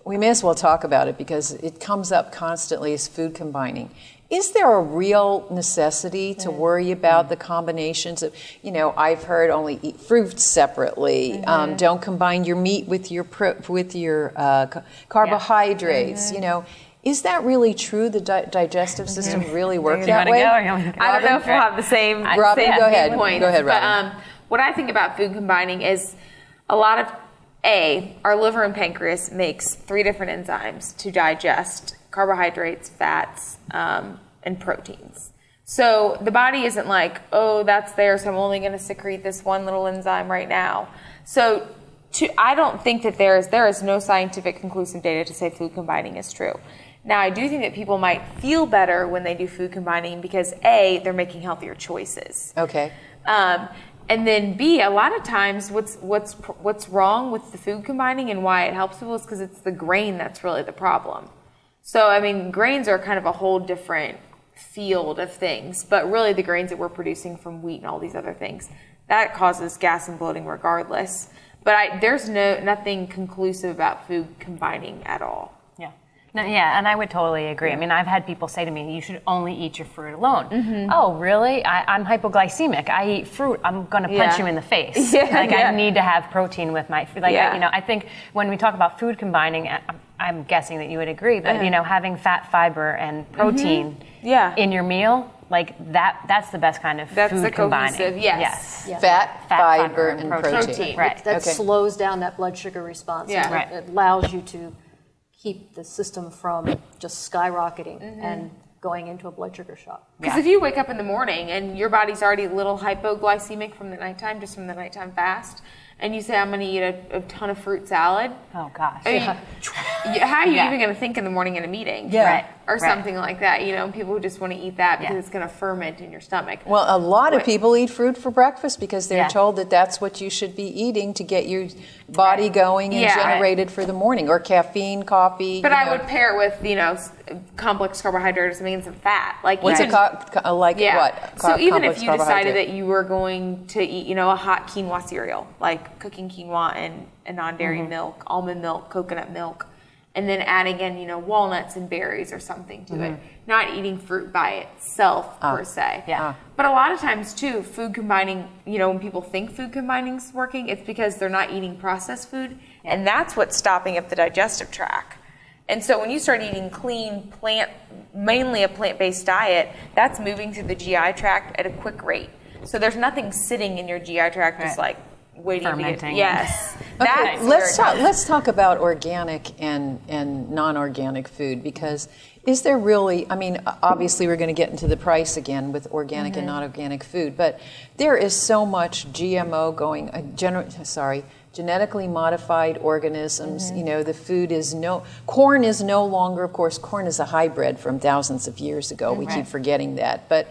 we may as well talk about it because it comes up constantly as food combining. Is there a real necessity to worry about the combinations of, I've heard only eat fruits separately, don't combine your meat with your carbohydrates, Is that really true? The digestive system really works that way? I don't know if we'll have the same Robyn, same go ahead. points, Go ahead, Robyn. But what I think about food combining is a lot of our liver and pancreas makes 3 different enzymes to digest carbohydrates, fats, and proteins. So the body isn't like, oh, that's there, so I'm only going to secrete this one little enzyme right now. So I don't think that there is no scientific conclusive data to say food combining is true. Now, I do think that people might feel better when they do food combining because they're making healthier choices. Okay. And then B, a lot of times what's wrong with the food combining and why it helps people is because it's the grain that's really the problem. So, I mean, grains are kind of a whole different field of things, but really the grains that we're producing from wheat and all these other things, that causes gas and bloating regardless. But there's nothing conclusive about food combining at all. Yeah. No, yeah, and I would totally agree. I mean, I've had people say to me, you should only eat your fruit alone. Oh, really? I'm hypoglycemic. I eat fruit. I'm going to punch you in the face. I need to have protein with my food. I think when we talk about food combining, I'm guessing that you would agree, but, having fat, fiber, and protein in your meal, that's the best kind of food combining. Cohesive, yes. Yeah. Fat, fiber, and protein. Right. That slows down that blood sugar response. Yeah. And it allows you to keep the system from just skyrocketing and going into a blood sugar shock. Because if you wake up in the morning and your body's already a little hypoglycemic from the nighttime, just from the nighttime fast, and you say, I'm going to eat a ton of fruit salad. Oh, gosh. How are you even going to think in the morning in a meeting? Yeah. Right. Or something like that. People who just want to eat that because it's going to ferment in your stomach. Well, a lot of people eat fruit for breakfast because they're told that that's what you should be eating to get your body going and generated for the morning, or caffeine, coffee. But I would pair it with, complex carbohydrates and some fat. What's what? So even if Complex you decided carbohydrate? that you were going to eat, a hot quinoa cereal, like cooking quinoa and non-dairy milk, almond milk, coconut milk, and then adding in, walnuts and berries or something to it. Not eating fruit by itself per se. Yeah. But a lot of times too, food combining, when people think food combining is working, it's because they're not eating processed food, and that's what's stopping up the digestive tract. And so when you start eating clean mainly a plant-based diet, that's moving through the GI tract at a quick rate. So there's nothing sitting in your GI tract just waiting fermenting. to get. Yes. Okay, let's talk about organic and non-organic food, because is there really, obviously we're going to get into the price again with organic and non-organic food, but there is so much GMO going, genetically modified organisms. The food is corn is no longer, of course, corn is a hybrid from thousands of years ago. We keep forgetting that. But,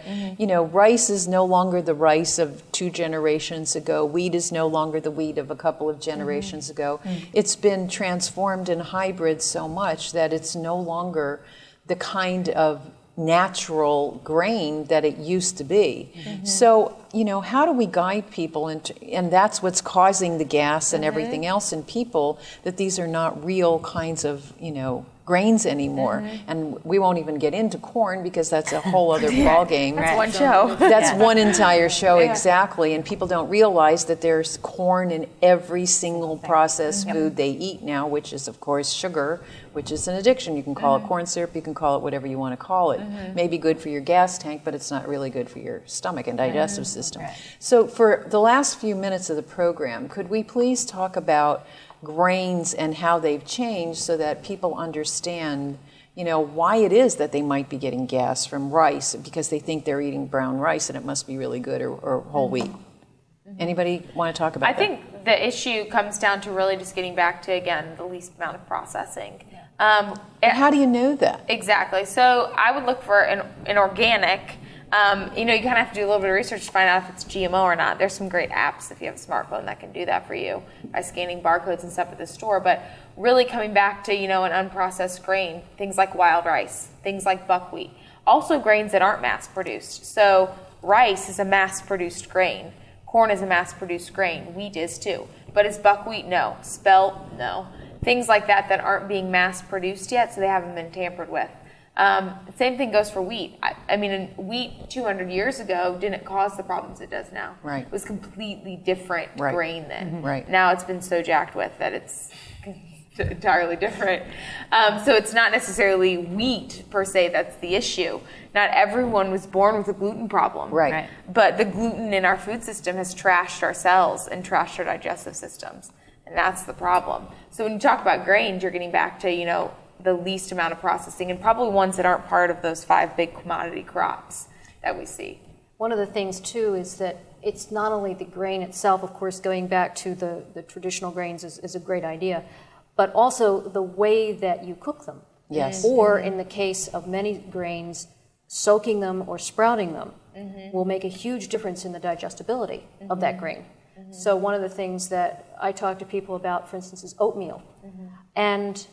rice is no longer the rice of 2 generations ago. Wheat is no longer the wheat of a couple of generations ago. It's been transformed in hybrids so much that it's no longer the kind of natural grain that it used to be. So, how do we guide people and that's what's causing the gas and everything else in people, that these are not real kinds of, grains anymore. And we won't even get into corn because that's a whole other ballgame. That's one show. That's one entire show, exactly. And people don't realize that there's corn in every single processed food they eat now, which is, of course, sugar, which is an addiction. You can call it corn syrup, you can call it whatever you want to call it. Maybe good for your gas tank, but it's not really good for your stomach and digestive system. So for the last few minutes of the program, could we please talk about grains and how they've changed so that people understand, why it is that they might be getting gas from rice because they think they're eating brown rice and it must be really good, or whole wheat. Anybody want to talk about that? I think the issue comes down to really just getting back to, again, the least amount of processing. How do you know that? Exactly. So I would look for an organic. You kind of have to do a little bit of research to find out if it's GMO or not. There's some great apps if you have a smartphone that can do that for you by scanning barcodes and stuff at the store. But really coming back to, an unprocessed grain, things like wild rice, things like buckwheat. Also grains that aren't mass-produced. So rice is a mass-produced grain. Corn is a mass-produced grain. Wheat is too. But is buckwheat? No. Spelt? No. things like that aren't being mass produced yet, so they haven't been tampered with. Same thing goes for wheat. I mean, wheat 200 years ago didn't cause the problems it does now. Right. It was completely different grain then. Right. Now it's been so jacked with that it's entirely different. So it's not necessarily wheat per se that's the issue. Not everyone was born with a gluten problem. Right. But the gluten in our food system has trashed our cells and trashed our digestive systems. And that's the problem. So when you talk about grains, you're getting back to, the least amount of processing and probably ones that aren't part of those 5 big commodity crops that we see. One of the things too is that it's not only the grain itself, of course, going back to the traditional grains is a great idea, but also the way that you cook them. Yes. Or in the case of many grains, soaking them or sprouting them will make a huge difference in the digestibility of that grain. So one of the things that I talk to people about, for instance, is oatmeal. And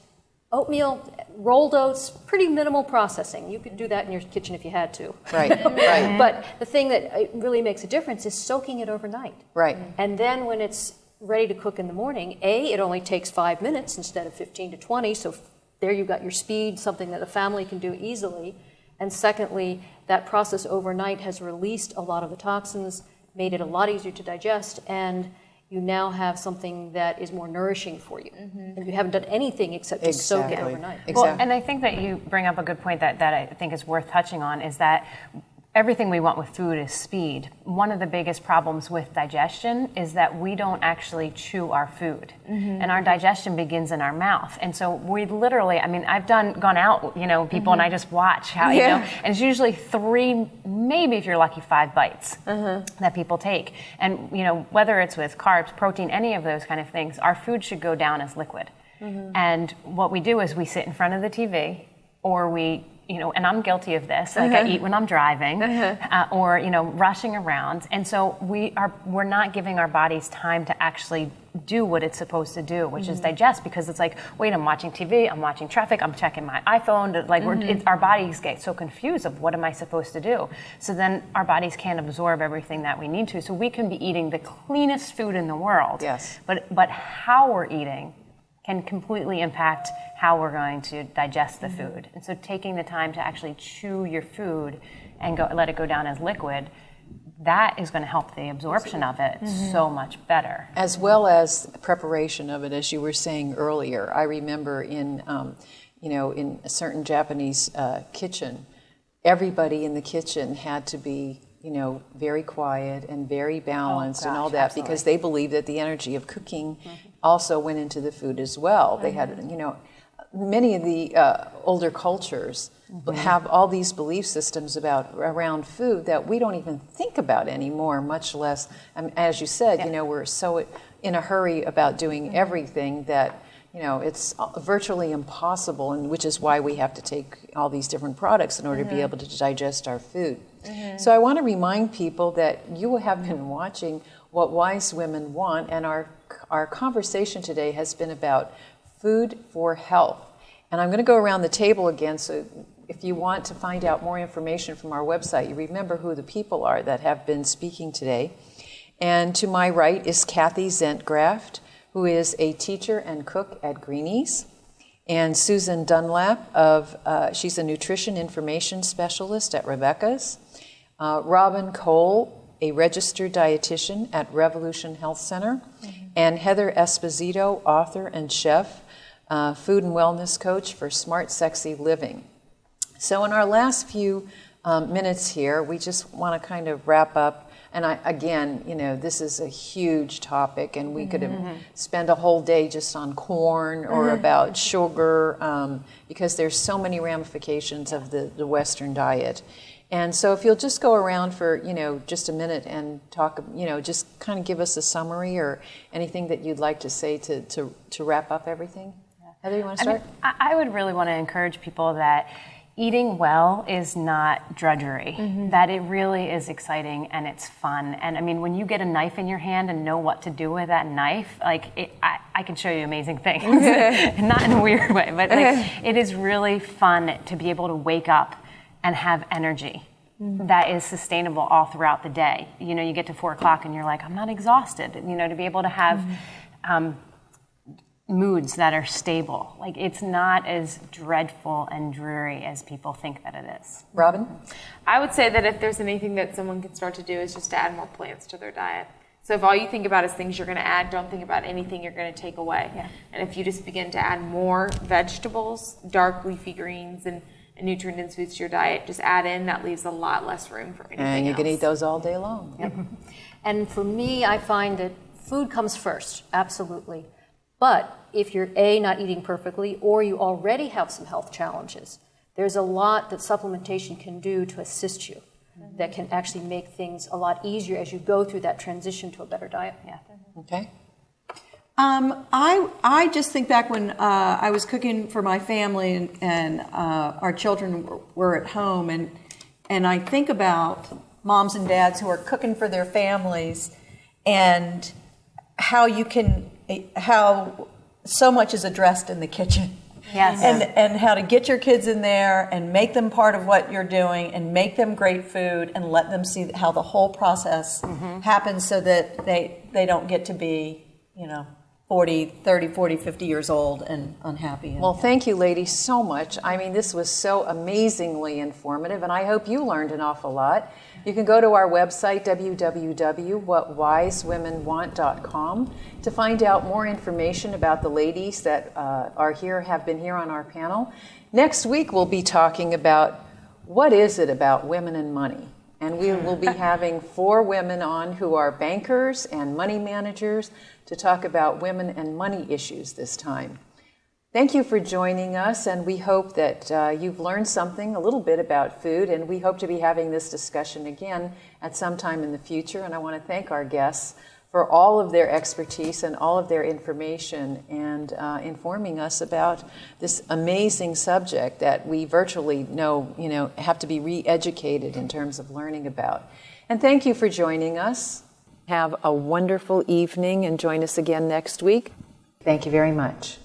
oatmeal, rolled oats, pretty minimal processing. You could do that in your kitchen if you had to. Right. Right. But the thing that really makes a difference is soaking it overnight. Right. And then when it's ready to cook in the morning, it only takes 5 minutes instead of 15 to 20. So there you've got your speed, something that a family can do easily. And secondly, that process overnight has released a lot of the toxins, made it a lot easier to digest, and you now have something that is more nourishing for you. And you haven't done anything except to soak it overnight. Exactly. Well, and I think that you bring up a good point that I think is worth touching on is that everything we want with food is speed. One of the biggest problems with digestion is that we don't actually chew our food. And our digestion begins in our mouth. And so we literally, I've gone out, people, and I just watch how, and it's usually 3, maybe if you're lucky, 5 bites that people take. And, whether it's with carbs, protein, any of those kind of things, our food should go down as liquid. And what we do is we sit in front of the TV, or we, and I'm guilty of this, like I eat when I'm driving, or, rushing around. And so we're not giving our bodies time to actually do what it's supposed to do, which is digest, because it's like, wait, I'm watching TV, I'm watching traffic, I'm checking my iPhone, like our bodies get so confused of what am I supposed to do? So then our bodies can't absorb everything that we need to. So we can be eating the cleanest food in the world, Yes. but how we're eating can completely impact how we're going to digest the food. And so taking the time to actually chew your food and let it go down as liquid, that is going to help the absorption of it so much better. As well as preparation of it, as you were saying earlier. I remember in a certain Japanese kitchen, everybody in the kitchen had to be very quiet and very balanced and all that, absolutely. because they believed that the energy of cooking also went into the food as well. They had, many of the older cultures have all these belief systems around food that we don't even think about anymore, much less, as you said, we're so in a hurry about doing everything that it's virtually impossible, and which is why we have to take all these different products in order to be able to digest our food. So I want to remind people that you have been watching What Wize Women Want, and our conversation today has been about food for health. And I'm going to go around the table again, so if you want to find out more information from our website, you remember who the people are that have been speaking today. And to my right is Kathy Zentgraft, who is a teacher and cook at Greenie's, and Susan Dunlap, she's a nutrition information specialist at Rebecca's, Robyn Coale, a registered dietitian at Revolution Health Center, and Heather Esposito, author and chef, food and wellness coach for Smart Sexy Living. So in our last few minutes here, we just want to kind of wrap up. And again, this is a huge topic, and we could spend a whole day just on corn or about sugar, because there's so many ramifications of the Western diet. And so if you'll just go around for, just a minute and talk, just kind of give us a summary or anything that you'd like to say to wrap up everything. Heather, you want to start? I would really want to encourage people that eating well is not drudgery, that it really is exciting and it's fun. And when you get a knife in your hand and know what to do with that knife, I can show you amazing things. Not in a weird way, but it is really fun to be able to wake up and have energy that is sustainable all throughout the day. You get to 4 o'clock and you're like, I'm not exhausted. To be able to have moods that are stable. Like, it's not as dreadful and dreary as people think that it is. Robyn? I would say that if there's anything that someone can start to do is just to add more plants to their diet. So if all you think about is things you're going to add, don't think about anything you're going to take away. Yeah. And if you just begin to add more vegetables, dark leafy greens, and nutrient-dense foods to your diet, just add in, that leaves a lot less room for anything And you can else. eat those all day long. Yep. And for me, I find that food comes first, absolutely. But if you're A, not eating perfectly, or you already have some health challenges, there's a lot that supplementation can do to assist you that can actually make things a lot easier as you go through that transition to a better diet. Yeah. Okay. I just think back when I was cooking for my family and our children were at home, and I think about moms and dads who are cooking for their families and how so much is addressed in the kitchen. Yes. And how to get your kids in there and make them part of what you're doing and make them great food and let them see how the whole process happens so that they don't get to be, 30, 40, 50 years old and unhappy. Well, thank you, ladies, so much. I mean, this was so amazingly informative, and I hope you learned an awful lot. You can go to our website, www.whatwisewomenwant.com, to find out more information about the ladies that have been here on our panel. Next week, we'll be talking about what is it about women and money. And we will be having 4 women on who are bankers and money managers to talk about women and money issues this time. Thank you for joining us, and we hope that you've learned something, a little bit about food, and we hope to be having this discussion again at some time in the future. And I want to thank our guests for all of their expertise and all of their information and informing us about this amazing subject that we virtually have to be re-educated in terms of learning about. And thank you for joining us. Have a wonderful evening and join us again next week. Thank you very much.